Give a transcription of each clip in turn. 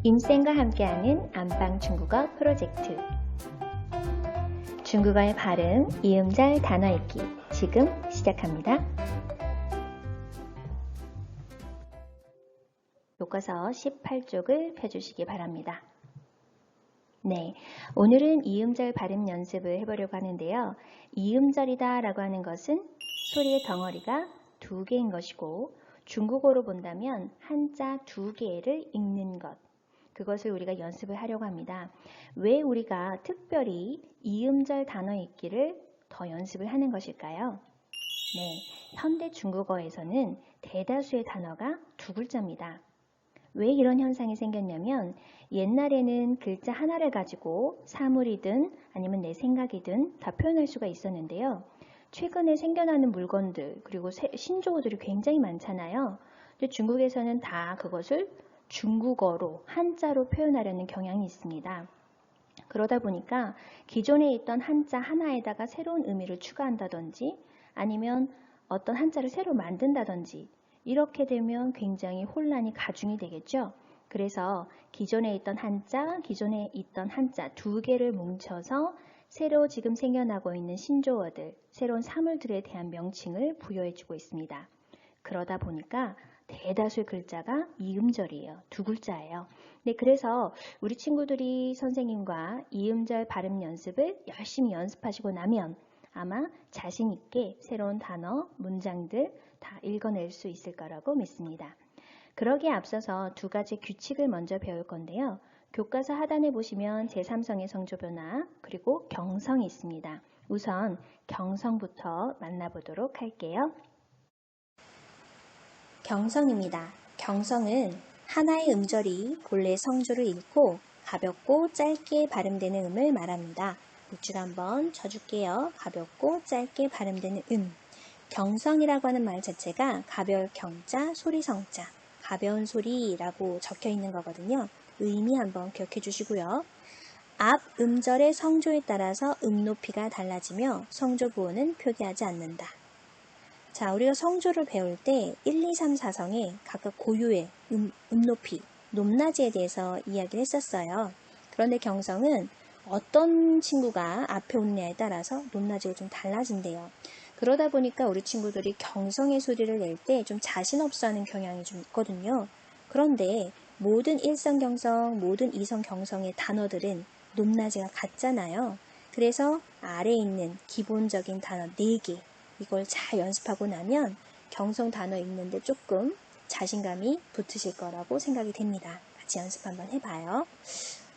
임쌤과 함께하는 안방 중국어 프로젝트. 중국어의 발음, 이음절 단어 읽기 지금 시작합니다. 교과서 18쪽을 펴주시기 바랍니다. 네, 오늘은 이음절 발음 연습을 해보려고 하는데요. 이음절이다 라고 하는 것은 소리의 덩어리가 두 개인 것이고 중국어로 본다면 한자 두 개를 읽는 것, 그것을 우리가 연습을 하려고 합니다. 왜 우리가 특별히 이음절 단어 읽기를 더 연습을 하는 것일까요? 네, 현대 중국어에서는 대다수의 단어가 두 글자입니다. 왜 이런 현상이 생겼냐면 옛날에는 글자 하나를 가지고 사물이든 아니면 내 생각이든 다 표현할 수가 있었는데요. 최근에 생겨나는 물건들 그리고 신조어들이 굉장히 많잖아요. 근데 중국에서는 다 그것을 중국어로 한자로 표현하려는 경향이 있습니다. 그러다 보니까 기존에 있던 한자 하나에다가 새로운 의미를 추가한다든지 아니면 어떤 한자를 새로 만든다든지 이렇게 되면 굉장히 혼란이 가중이 되겠죠. 그래서 기존에 있던 한자 두 개를 뭉쳐서 새로 지금 생겨나고 있는 신조어들, 새로운 사물들에 대한 명칭을 부여해주고 있습니다. 그러다 보니까 대다수의 글자가 이음절이에요. 두 글자예요. 네, 그래서 우리 친구들이 선생님과 이음절 발음 연습을 열심히 연습하시고 나면 아마 자신 있게 새로운 단어, 문장들 다 읽어낼 수 있을 거라고 믿습니다. 그러기에 앞서서 두 가지 규칙을 먼저 배울 건데요. 교과서 하단에 보시면 제3성의 성조변화 그리고 경성이 있습니다. 우선 경성부터 만나보도록 할게요. 경성입니다. 경성은 하나의 음절이 본래 성조를 잃고 가볍고 짧게 발음되는 음을 말합니다. 밑줄 한번 쳐줄게요. 가볍고 짧게 발음되는 음. 경성이라고 하는 말 자체가 가벼울 경자, 소리 성자, 가벼운 소리라고 적혀 있는 거거든요. 의미 한번 기억해 주시고요. 앞 음절의 성조에 따라서 음 높이가 달라지며 성조 부호는 표기하지 않는다. 자, 우리가 성조를 배울 때 1, 2, 3, 4성의 각각 고유의 음 높이, 높낮이에 대해서 이야기를 했었어요. 그런데 경성은 어떤 친구가 앞에 오느냐에 따라서 높낮이가 좀 달라진대요. 그러다 보니까 우리 친구들이 경성의 소리를 낼 때 좀 자신 없어 하는 경향이 좀 있거든요. 그런데 모든 일성경성, 모든 이성경성의 단어들은 높낮이가 같잖아요. 그래서 아래에 있는 기본적인 단어 4개, 이걸 잘 연습하고 나면 경성 단어 읽는데 조금 자신감이 붙으실 거라고 생각이 됩니다. 같이 연습 한번 해봐요.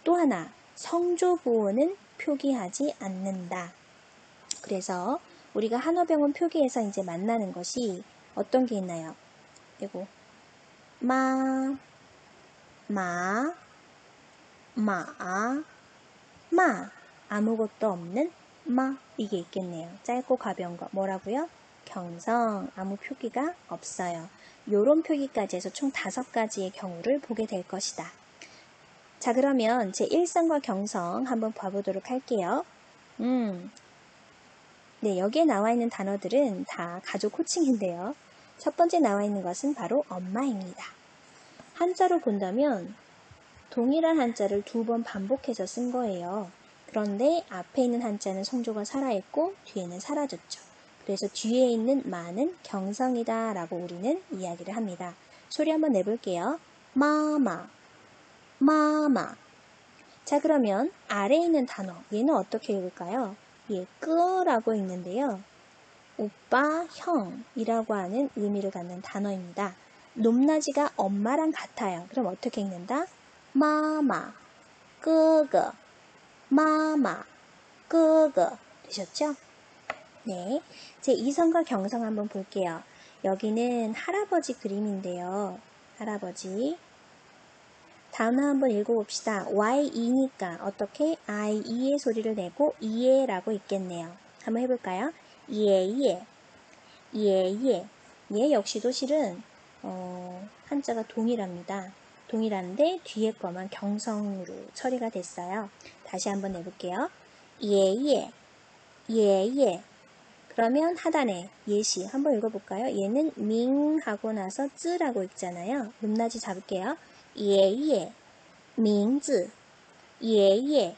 또 하나, 성조 부호는 표기하지 않는다. 그래서 우리가 한어병원 표기에서 이제 만나는 것이 어떤 게 있나요? 이거 마, 마, 아무것도 없는 마, 이게 있겠네요. 짧고 가벼운 거 뭐라고요? 경성, 아무 표기가 없어요. 요런 표기까지 해서 총 5가지의 경우를 보게 될 것이다. 자, 그러면 제 1성과 경성 한번 봐보도록 할게요. 네, 여기에 나와 있는 단어들은 다 가족 호칭인데요. 첫 번째 나와 있는 것은 바로 엄마입니다. 한자로 본다면 동일한 한자를 2번 반복해서 쓴 거예요. 그런데 앞에 있는 한자는 성조가 살아있고 뒤에는 사라졌죠. 그래서 뒤에 있는 마는 경성이다 라고 우리는 이야기를 합니다. 소리 한번 내볼게요. 마마, 마마. 자, 그러면 아래에 있는 단어, 얘는 어떻게 읽을까요? 예, 끄라고 읽는데요. 오빠, 형이라고 하는 의미를 갖는 단어입니다. 높낮이가 엄마랑 같아요. 그럼 어떻게 읽는다? 마마, 끄그, 마마, 끄그. 되셨죠? 네, 제 이성과 경성 한번 볼게요. 여기는 할아버지 그림인데요. 할아버지. 단어 한번 읽어봅시다. YE니까 어떻게 IE의 소리를 내고 이에라고 읽겠네요. 한번 해볼까요? 예예, 예예. 얘 역시도 실은 한자가 동일합니다. 동일한데 뒤에 거만 경성으로 처리가 됐어요. 다시 한번 내볼게요. 예예, 예예. 그러면 하단에 예시 한번 읽어볼까요? 얘는 밍 하고 나서 쯔라고 읽잖아요. 높낮이 잡을게요. 예예, 名字, 예예,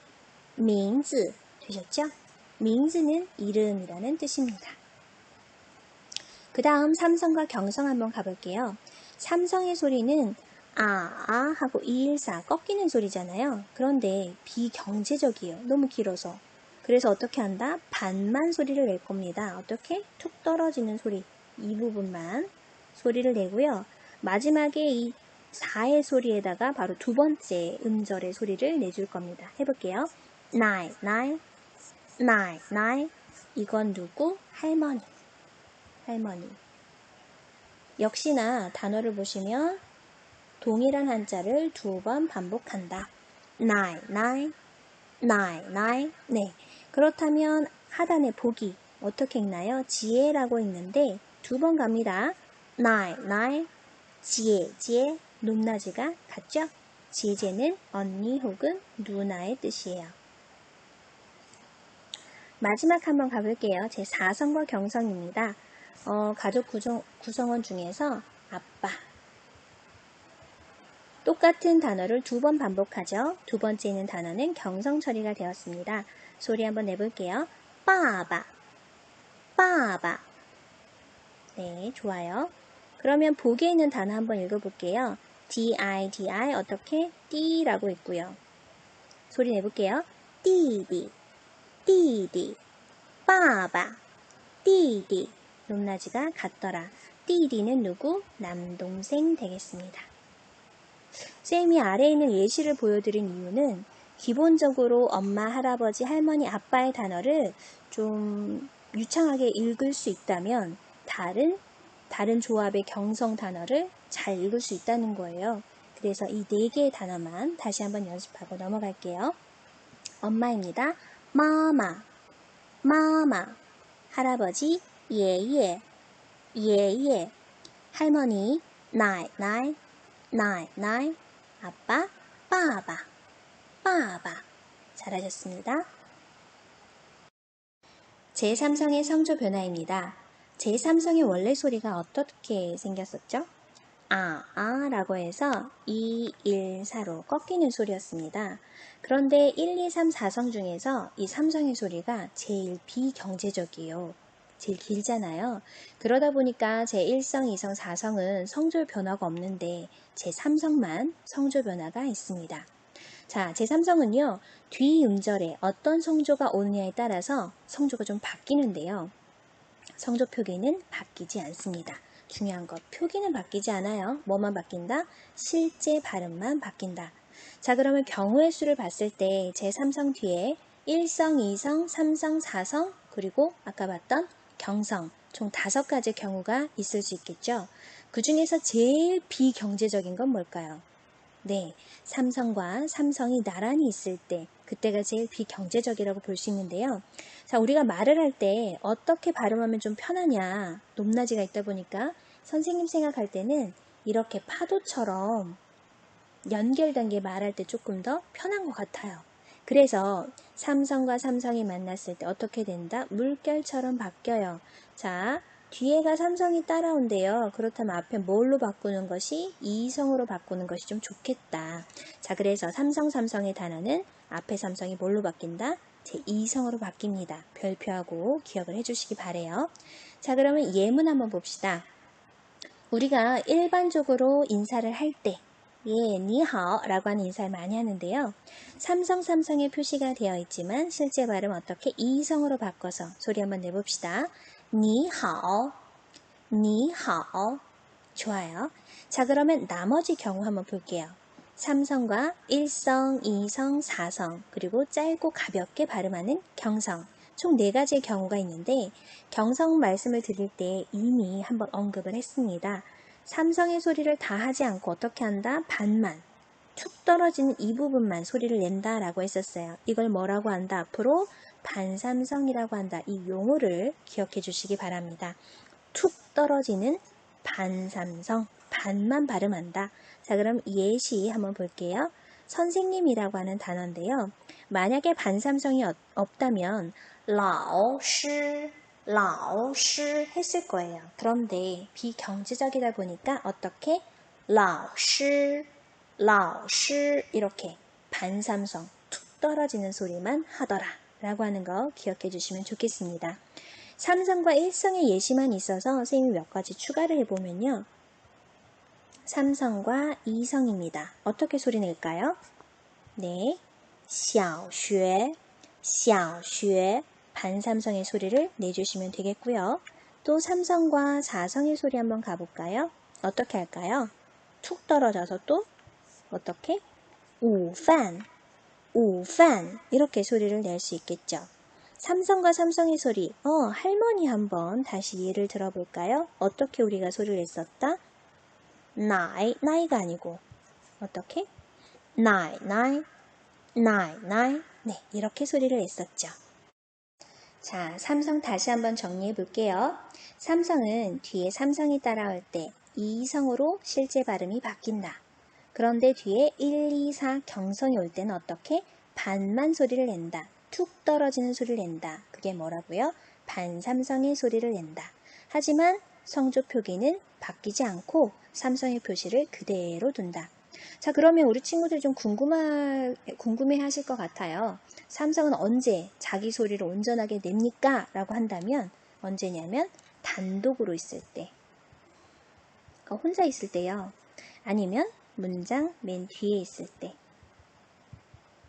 名字 되셨죠? 名字는 이름이라는 뜻입니다. 그 다음 삼성과 경성 한번 가볼게요. 삼성의 소리는 아 하고 214 꺾이는 소리잖아요. 그런데 비경제적이에요. 너무 길어서. 그래서 어떻게 한다? 반만 소리를 낼 겁니다. 어떻게? 툭 떨어지는 소리. 이 부분만 소리를 내고요. 마지막에 이 4의 소리에다가 바로 두 번째 음절의 소리를 내줄 겁니다. 해볼게요. 나이, 나이, 나이, 나이. 이건 누구? 할머니. 할머니. 역시나 단어를 보시면 동일한 한자를 두 번 반복한다. 나이, 나이, 나이, 나이. 네. 그렇다면 하단의 보기 어떻게 읽나요? 지혜라고 읽는데 두 번 갑니다. 나이, 나이, 지혜, 지혜. 높낮이가 같죠? 지혜는 언니 혹은 누나의 뜻이에요. 마지막 한번 가볼게요. 제 4성과 경성입니다. 가족 구성원 중에서 아빠. 똑같은 단어를 두 번 반복하죠. 두 번째 있는 단어는 경성 처리가 되었습니다. 소리 한번 내볼게요. 빠바, 빠바. 네, 좋아요. 그러면 보기에 있는 단어 한번 읽어볼게요. di, di 어떻게? 띠라고 있고요. 소리 내볼게요. 띠디, 띠디, 빠바, 띠디. 높낮이가 같더라. 띠디는 누구? 남동생 되겠습니다. 쌤이 아래에 있는 예시를 보여드린 이유는 기본적으로 엄마, 할아버지, 할머니, 아빠의 단어를 좀 유창하게 읽을 수 있다면 다른 조합의 경성 단어를 잘 읽을 수 있다는 거예요. 그래서 이 4개의 단어만 다시 한번 연습하고 넘어갈게요. 엄마입니다. 마마, 마마. 할아버지, 예예, 예예. 할머니, 나이, 나이, 나이, 나이. 아빠, 빠바, 빠바. 잘하셨습니다. 제3성의 성조 변화입니다. 제3성의 원래 소리가 어떻게 생겼었죠? 라고 해서 2, 1, 4로 꺾이는 소리였습니다. 그런데 1, 2, 3, 4성 중에서 이 3성의 소리가 제일 비경제적이에요. 제일 길잖아요. 그러다 보니까 제1성, 2성, 4성은 성조 변화가 없는데 제3성만 성조 변화가 있습니다. 자, 제3성은요. 뒤 음절에 어떤 성조가 오느냐에 따라서 성조가 좀 바뀌는데요. 성조 표기는 바뀌지 않습니다. 중요한 것, 표기는 바뀌지 않아요. 뭐만 바뀐다? 실제 발음만 바뀐다. 자, 그러면 경우의 수를 봤을 때 제3성 뒤에 1성, 2성, 3성, 4성, 그리고 아까 봤던 경성, 총 5가지 경우가 있을 수 있겠죠. 그 중에서 제일 비경제적인 건 뭘까요? 네, 삼성과 삼성이 나란히 있을 때 그때가 제일 비경제적이라고 볼 수 있는데요. 자, 우리가 말을 할 때 어떻게 발음하면 좀 편하냐, 높낮이가 있다 보니까 선생님 생각할 때는 이렇게 파도처럼 연결된 게 말할 때 조금 더 편한 것 같아요. 그래서 삼성과 삼성이 만났을 때 어떻게 된다? 물결처럼 바뀌어요. 자, 뒤에가 삼성이 따라온대요. 그렇다면 앞에 뭘로 바꾸는 것이? 이성으로 바꾸는 것이 좀 좋겠다. 자, 그래서 삼성, 삼성의 단어는 앞에 삼성이 뭘로 바뀐다? 제2성으로 바뀝니다. 별표하고 기억을 해주시기 바래요. 자, 그러면 예문 한번 봅시다. 우리가 일반적으로 인사를 할 때 예, 니하오 라고 하는 인사를 많이 하는데요. 삼성의 표시가 되어 있지만 실제 발음 어떻게? 이성으로 바꿔서 소리 한번 내봅시다. 니하오, 니하오. 좋아요. 자, 그러면 나머지 경우 한번 볼게요. 삼성과 1성, 2성, 4성, 그리고 짧고 가볍게 발음하는 경성. 총 4가지의 경우가 있는데 경성 말씀을 드릴 때 이미 한번 언급을 했습니다. 삼성의 소리를 다 하지 않고 어떻게 한다? 반만, 툭 떨어지는 이 부분만 소리를 낸다 라고 했었어요. 이걸 뭐라고 한다? 앞으로 반삼성이라고 한다. 이 용어를 기억해 주시기 바랍니다. 툭 떨어지는 반삼성, 반만 발음한다. 자, 그럼 예시 한번 볼게요. 선생님이라고 하는 단어인데요. 만약에 반삼성이 없다면 라오시, 라오시 했을 거예요. 그런데 비경제적이다 보니까 어떻게? 라오시, 라오시 이렇게 반삼성 툭 떨어지는 소리만 하더라 라고 하는 거 기억해 주시면 좋겠습니다. 삼성과 일성의 예시만 있어서 선생님이 몇 가지 추가를 해보면요. 삼성과 이성입니다. 어떻게 소리 낼까요? 네, 小学 반삼성의 소리를 내주시면 되겠고요. 또 삼성과 사성의 소리 한번 가볼까요? 어떻게 할까요? 툭 떨어져서 또 어떻게? 午饭 이렇게 소리를 낼 수 있겠죠. 삼성과 삼성의 소리, 할머니 한번 다시 예를 들어볼까요? 어떻게 우리가 소리를 냈었다? 나이가 아니고 어떻게? 나이. 네, 이렇게 소리를 냈었죠. 자, 삼성 다시 한번 정리해 볼게요. 삼성은 뒤에 삼성이 따라올 때 이성으로 실제 발음이 바뀐다. 그런데 뒤에 1, 2, 4 경성이 올 때는 어떻게? 반만 소리를 낸다. 툭 떨어지는 소리를 낸다. 그게 뭐라고요? 반삼성의 소리를 낸다. 하지만 성조 표기는 바뀌지 않고 삼성의 표시를 그대로 둔다. 자, 그러면 우리 친구들이 좀 궁금해 하실 것 같아요. 삼성은 언제 자기 소리를 온전하게 냅니까? 라고 한다면 언제냐면 단독으로 있을 때. 그러니까 혼자 있을 때요. 아니면 문장 맨 뒤에 있을 때.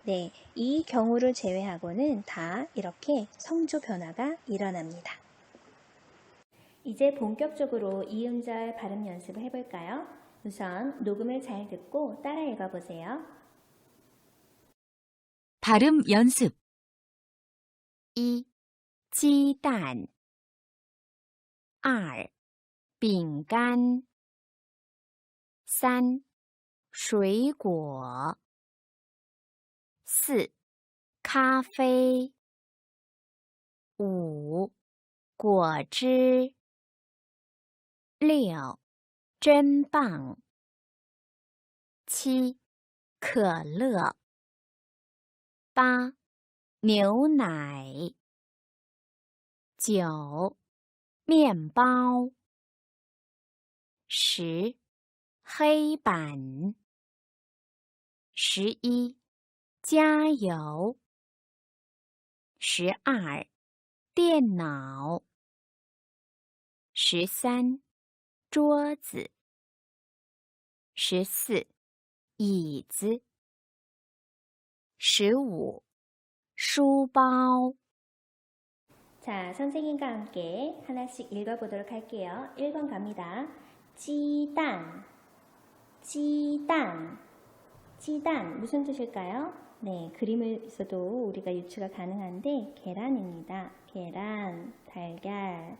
네, 이 경우를 제외하고는 다 이렇게 성조 변화가 일어납니다. 이제 본격적으로 이음절 발음 연습을 해볼까요? 우선 녹음을 잘 듣고 따라 읽어보세요. 발음 연습 1. 鸡蛋 2. 饼干 3. 水果 4. 咖啡 5. 果汁 6. 真棒 7. 可乐 8. 牛奶 9. 面包 10. 黑板 11. 加油 12. 电脑 13. 桌子 14. 椅子 15. 书包 자, 선생님과 함께 하나씩 읽어보도록 할게요. 1번 갑니다. 鸡蛋 무슨 뜻일까요? 네, 그림에서도 우리가 유추가 가능한데 계란입니다. 계란, 달걀.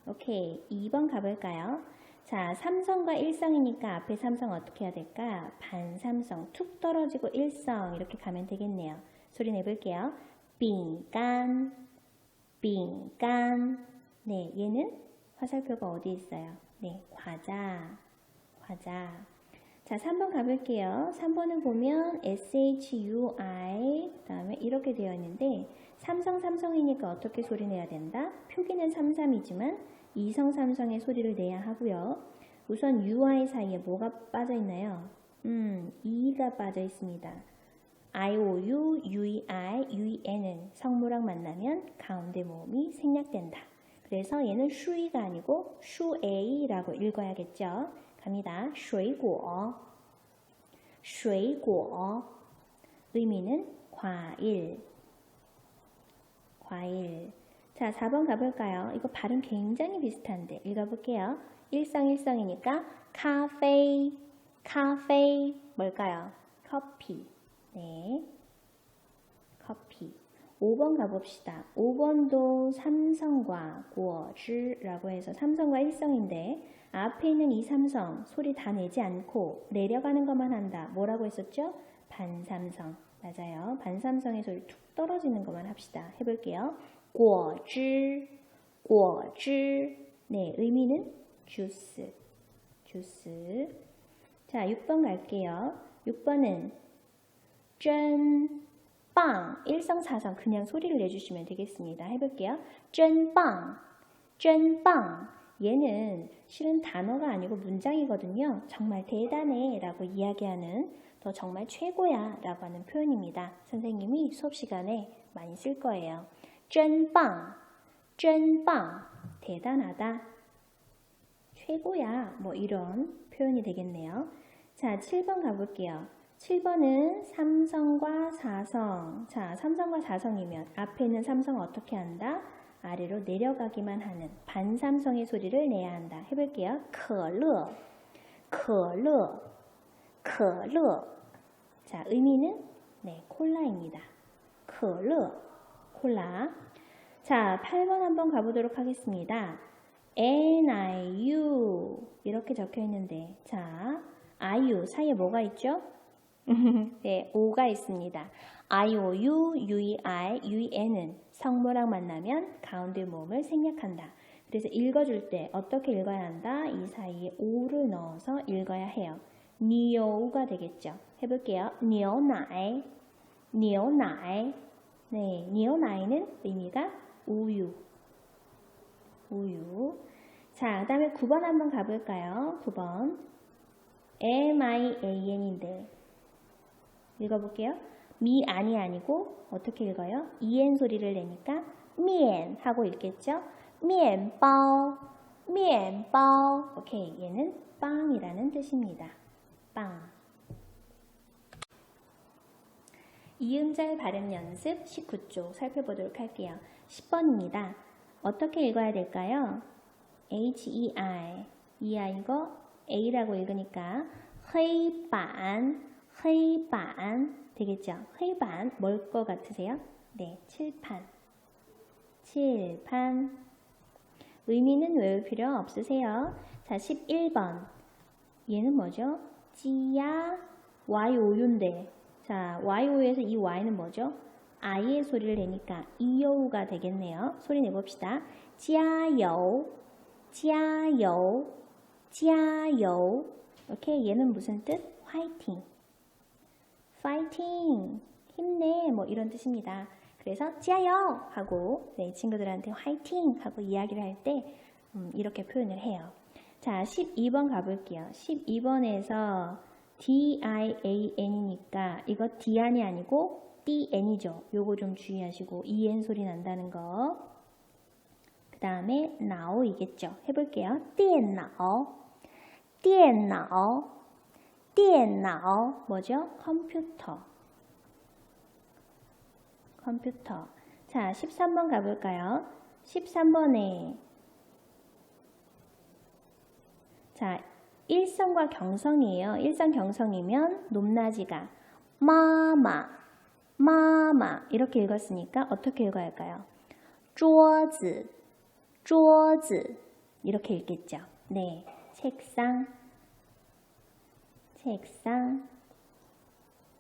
오케이, 2번 가볼까요? 자, 삼성과 일성이니까 앞에 삼성 어떻게 해야 될까? 반삼성, 툭 떨어지고 일성 이렇게 가면 되겠네요. 소리 내볼게요. 饼干 네, 얘는 화살표가 어디 있어요? 네, 과자. 자, 3번 가볼게요. 3번을 보면 SHUI 그 다음에 이렇게 되어 있는데 삼성이니까 어떻게 소리 내야 된다? 표기는 삼삼이지만 이성 삼성의 소리를 내야 하고요. 우선 UI 사이에 뭐가 빠져 있나요? E가 빠져 있습니다. IOU, UEI, UEN은 성모랑 만나면 가운데 모음이 생략된다. 그래서 얘는 슈이가 아니고 슈에이라고 읽어야겠죠. 갑니다. 水果 의미는 과일. 자, 4번 가볼까요? 이거 발음 굉장히 비슷한데 읽어볼게요. 일성이니까 카페 뭘까요? 커피. 네, 커피. 5번 가봅시다. 5번도 삼성과 果汁라고 해서 삼성과 일성인데 앞에 있는 이 삼성 소리 다 내지 않고 내려가는 것만 한다. 뭐라고 했었죠? 반삼성. 맞아요. 반삼성의 소리 툭 떨어지는 것만 합시다. 해볼게요. 果汁 네, 의미는 주스. 자, 6번 갈게요. 6번은 真棒 일성사성 그냥 소리를 내주시면 되겠습니다. 해볼게요. 真棒 얘는 실은 단어가 아니고 문장이거든요. 정말 대단해 라고 이야기하는 더 정말 최고야 라고 하는 표현입니다. 선생님이 수업 시간에 많이 쓸 거예요. 真棒, 真棒, 대단하다, 최고야, 뭐 이런 표현이 되겠네요. 자, 7번 가볼게요. 7번은 삼성과 사성. 자, 삼성과 사성이면 앞에 있는 삼성은 어떻게 한다? 아래로 내려가기만 하는 반삼성의 소리를 내야 한다. 해볼게요. 可乐, 可乐, 可乐. 자, 의미는 네, 콜라입니다. 可乐, 콜라. 자, 8번 한번 가보도록 하겠습니다. NIU 이렇게 적혀 있는데, 자, IU 사이에 뭐가 있죠? 네, O가 있습니다. IOU, UEI, UEN은 성모랑 만나면 가운데 모음을 생략한다. 그래서 읽어줄 때 어떻게 읽어야 한다? 이 사이에 O를 넣어서 읽어야 해요. 니오우가 되겠죠. 해볼게요. 니오나이, 니오나이. 네, 니오나이는 의미가 우유, 우유. 자, 그 다음에 9번 한번 가볼까요? 9번. MIAN인데 읽어볼게요. 미안이 아니고 어떻게 읽어요? EN 소리를 내니까 미엔 하고 읽겠죠? 미엔바오, 미엔바오. 오케이, 얘는 빵이라는 뜻입니다. 빵. 이음절 발음 연습 19쪽 살펴보도록 할게요. 10번입니다. 어떻게 읽어야 될까요? HEI, 이거 A라고 읽으니까 헤이반, 헤이반 되겠죠? 헤이반 뭘 것 같으세요? 네, 칠판, 칠판. 의미는 외울 필요 없으세요. 자, 11번. 얘는 뭐죠? 찌야, YOU인데, 자, YOU에서 이 Y는 뭐죠? I의 소리를 내니까 이요우가 되겠네요. 소리 내봅시다. 加油, 加油, 加油. 오케이, 얘는 무슨 뜻? 화이팅, 파이팅, 힘내, 뭐 이런 뜻입니다. 그래서 加油 하고 네, 친구들한테 화이팅 하고 이야기를 할 때 이렇게 표현을 해요. 자, 12번 가볼게요. 12번에서 DIAN이니까 이거 DIAN이 아니고 DN이죠. 요거 좀 주의하시고 EN 소리 난다는 거. 그 다음에 나오이겠죠. 해볼게요. 电脑, 电脑, 电脑. 뭐죠? 컴퓨터, 컴퓨터. 자, 13번 가볼까요? 13번에 자, 일성과 경성이에요. 일성 경성이면 높낮이가 마마, 마마 이렇게 읽었으니까 어떻게 읽어야 할까요? 桌子, 桌子 이렇게 읽겠죠. 네, 책상, 책상.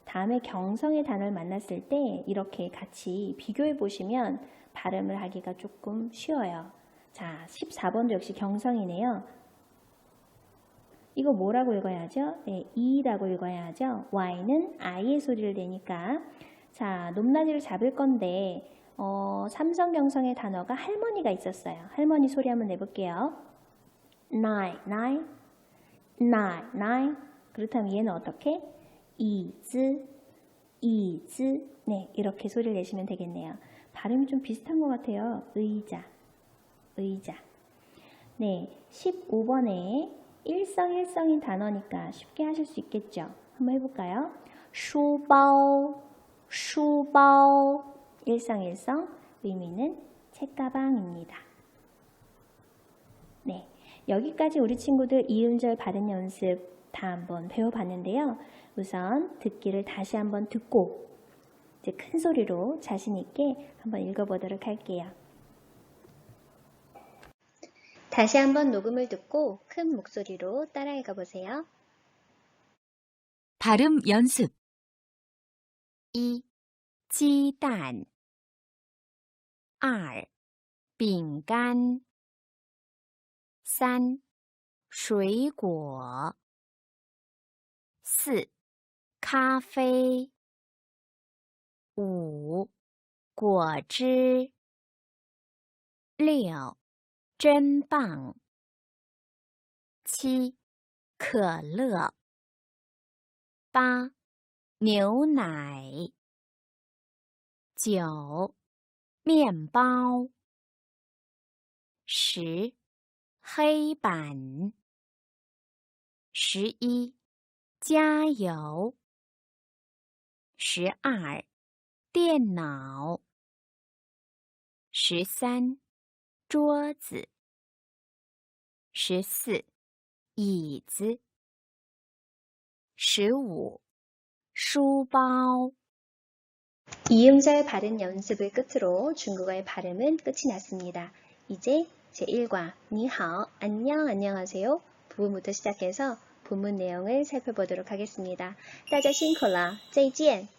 다음에 경성의 단어를 만났을 때 이렇게 같이 비교해 보시면 발음을 하기가 조금 쉬워요. 자, 14번도 역시 경성이네요. 이거 뭐라고 읽어야죠? 네, E라고 읽어야죠. Y는 I의 소리를 내니까. 자, 높낮이를 잡을 건데 삼성 경성의 단어가 할머니가 있었어요. 할머니 소리 한번 내볼게요. nine, nine, nine, nine. 그렇다면 얘는 어떻게? 이즈, 이즈. 네, 이렇게 소리를 내시면 되겠네요. 발음이 좀 비슷한 것 같아요. 의자, 의자. 네, 15번에 일성일성인 단어니까 쉽게 하실 수 있겠죠. 한번 해볼까요? 书包, 书包. 일성일성, 의미는 책가방입니다. 네, 여기까지 우리 친구들 이음절 발음 연습 다 한번 배워봤는데요. 우선 듣기를 다시 한번 듣고 이제 큰 소리로 자신 있게 한번 읽어보도록 할게요. 다시 한번 녹음을 듣고 큰 목소리로 따라 읽어보세요. 발음 연습 1. 鸡蛋 2. 饼干 3. 水果 4. 咖啡 5. 果汁 6. 真棒 7. 可乐。8. 牛奶。9. 面包。10. 黑板。11. 加油。12. 电脑。13. 桌子。14. 椅子。15. 书包。 이음절 발음 연습을 끝으로 중국어의 발음은 끝이 났습니다. 이제 제1과 니하오, 안녕, 안녕하세요 부분부터 시작해서 본문 내용을 살펴보도록 하겠습니다. 大家辛苦了，再见。